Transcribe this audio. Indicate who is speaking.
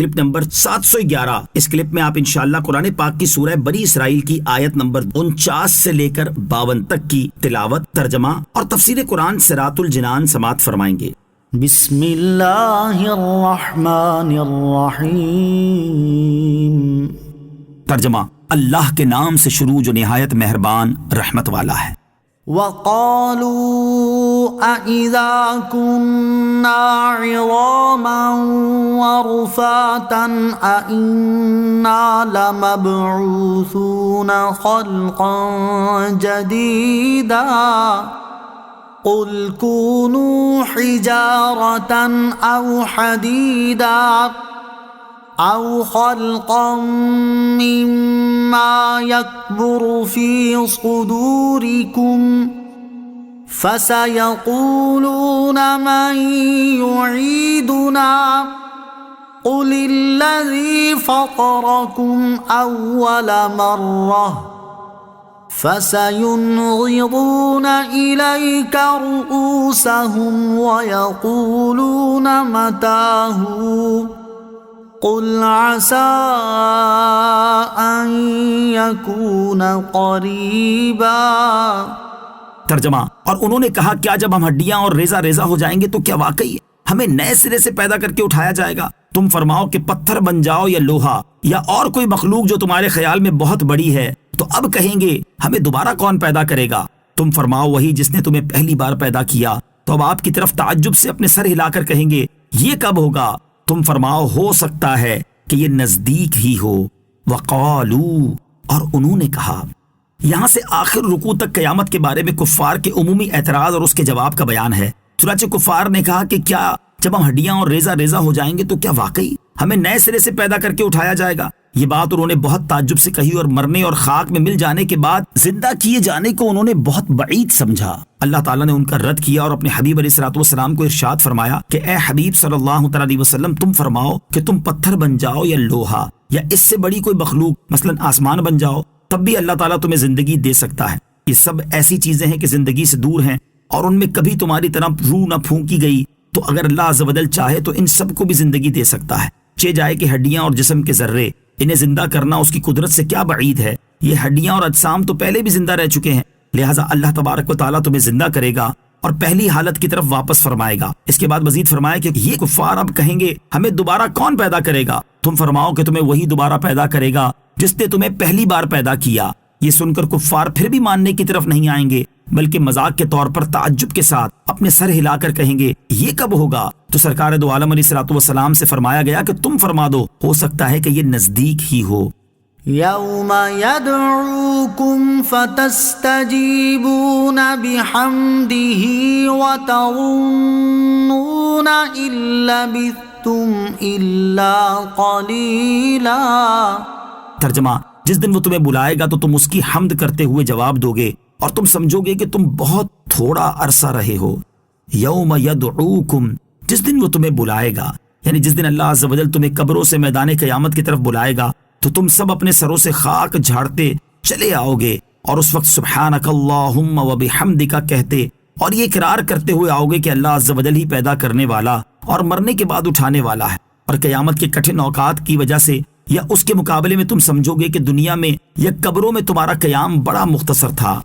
Speaker 1: Clip number 711۔ اس clip میں آپ انشاءاللہ قرآن پاک کی سورہ بنی اسرائیل کی آیت نمبر 49 سے لے کر 52 تک کی تلاوت، ترجمہ اور تفسیر قرآن صراط الجنان سماعت فرمائیں گے۔
Speaker 2: بسم اللہ الرحمن الرحیم۔
Speaker 1: ترجمہ، اللہ کے نام سے شروع جو نہایت مہربان رحمت والا ہے۔
Speaker 2: وَقَالُوا أَإِذَا كُنَّا عِظَامًا وَرُفَاتًا أَإِنَّا لَمَبْعُوثُونَ خَلْقًا جَدِيدًا قُلْ كُونُوا حِجَارَةً أَوْ حَدِيدًا أَوْ خَلْقًا مِّمَّا يَكْبُرُ فِي صُدُورِكُمْ فَسَيَقُولُونَ مَن يُعِيدُنَا قُلِ الَّذِي فَطَرَكُمْ أَوَّلَ مَرَّةٍ فَسَيُنْغِضُونَ إِلَيْكَ رُءُوسَهُمْ وَيَقُولُونَ مَتَىٰ قُلْ عَسَىٰ أَن يَكُونَ قَرِيبًا۔
Speaker 1: ترجمہ، اور انہوں نے کہا کیا جب ہم ہڈیاں اور ریزہ ریزہ ہو جائیں گے تو کیا واقعی ہمیں نئے سرے سے پیدا کر کے اٹھایا جائے گا؟ تم فرماؤ کہ پتھر بن جاؤ یا لوہا یا اور کوئی مخلوق جو تمہارے خیال میں بہت بڑی ہے، تو اب کہیں گے ہمیں دوبارہ کون پیدا کرے گا؟ تم فرماؤ وہی جس نے تمہیں پہلی بار پیدا کیا۔ تو اب آپ کی طرف تعجب سے اپنے سر ہلا کر کہیں گے یہ کب ہوگا؟ تم فرماؤ ہو سکتا ہے کہ یہ نزدیک ہی ہو۔ وقالو، اور انہوں نے کہا۔ یہاں سے آخر رکوع تک قیامت کے بارے میں کفار کے عمومی اعتراض اور اس کے جواب کا بیان ہے۔ چنانچہ کفار نے کہا کہ کیا جب ہم ہڈیاں اور ریزہ ریزہ ہو جائیں گے تو کیا واقعی ہمیں نئے سرے سے پیدا کر کے اٹھایا جائے گا؟ یہ بات انہوں نے بہت تعجب سے کہی اور مرنے اور خاک میں مل جانے کے بعد زندہ کیے جانے کو انہوں نے بہت بعید سمجھا۔ اللہ تعالیٰ نے ان کا رد کیا اور اپنے حبیب علیہ الصلوۃ والسلام کو ارشاد فرمایا کہ اے حبیب صلی اللہ علیہ وسلم، تم فرماؤ کہ تم پتھر بن جاؤ یا لوہا یا اس سے بڑی کوئی مخلوق مثلا آسمان بن جاؤ، تب بھی اللہ تعالیٰ تمہیں زندگی دے سکتا ہے۔ یہ سب ایسی چیزیں ہیں کہ زندگی سے دور ہیں اور ان میں کبھی تمہاری طرح روح نہ پھونکی گئی، تو اگر اللہ عز و جل چاہے تو ان سب کو بھی زندگی دے سکتا ہے۔ چہ جائے کہ ہڈیاں اور جسم کے ذرے، انہیں زندہ کرنا اس کی قدرت سے کیا بعید ہے۔ یہ ہڈیاں اور اجسام تو پہلے بھی زندہ رہ چکے ہیں، لہٰذا اللہ تبارک و تعالیٰ تمہیں زندہ کرے گا اور پہلی حالت کی طرف واپس فرمائے گا۔ اس کے بعد مزید فرمایا کہ یہ کفار اب کہیں گے ہمیں دوبارہ کون پیدا کرے گا؟ تم فرماؤ کہ تمہیں وہی دوبارہ پیدا کرے گا جس نے تمہیں پہلی بار پیدا کیا۔ یہ سن کر کفار پھر بھی ماننے کی طرف نہیں آئیں گے، بلکہ مذاق کے طور پر تعجب کے ساتھ اپنے سر ہلا کر کہیں گے یہ کب ہوگا؟ تو سرکار دو عالم علیہ الصلوۃ والسلام سے فرمایا گیا کہ تم فرما دو ہو سکتا ہے کہ یہ نزدیک ہی ہو۔
Speaker 2: یوم یدعوکم فتستجیبون بحمدہ وتظنون ان لبثتم الا قلیلا۔
Speaker 1: ترجمہ، جس دن وہ تمہیں بلائے گا تو تم اس کی حمد کرتے ہوئے جواب دو گے اور تم سمجھو گے کہ تم بہت تھوڑا عرصہ رہے ہو۔ یوم یدعوکم، جس دن وہ تمہیں بلائے گا، یعنی جس دن اللہ عز و جل تمہیں قبروں سے میدان قیامت کی طرف بلائے گا تو تم سب اپنے سروں سے خاک جھاڑتے چلے آؤ گے اور اس وقت سبحانک اللہم وبحمدک کہتے اور یہ اقرار کرتے ہوئے آؤ گے کہ اللہ عز و جل ہی پیدا کرنے والا اور مرنے کے بعد اٹھانے والا ہے۔ اور قیامت کے کٹھن اوقات کی وجہ سے یا اس کے مقابلے میں تم سمجھو گے کہ دنیا میں یا قبروں میں تمہارا قیام بڑا مختصر تھا۔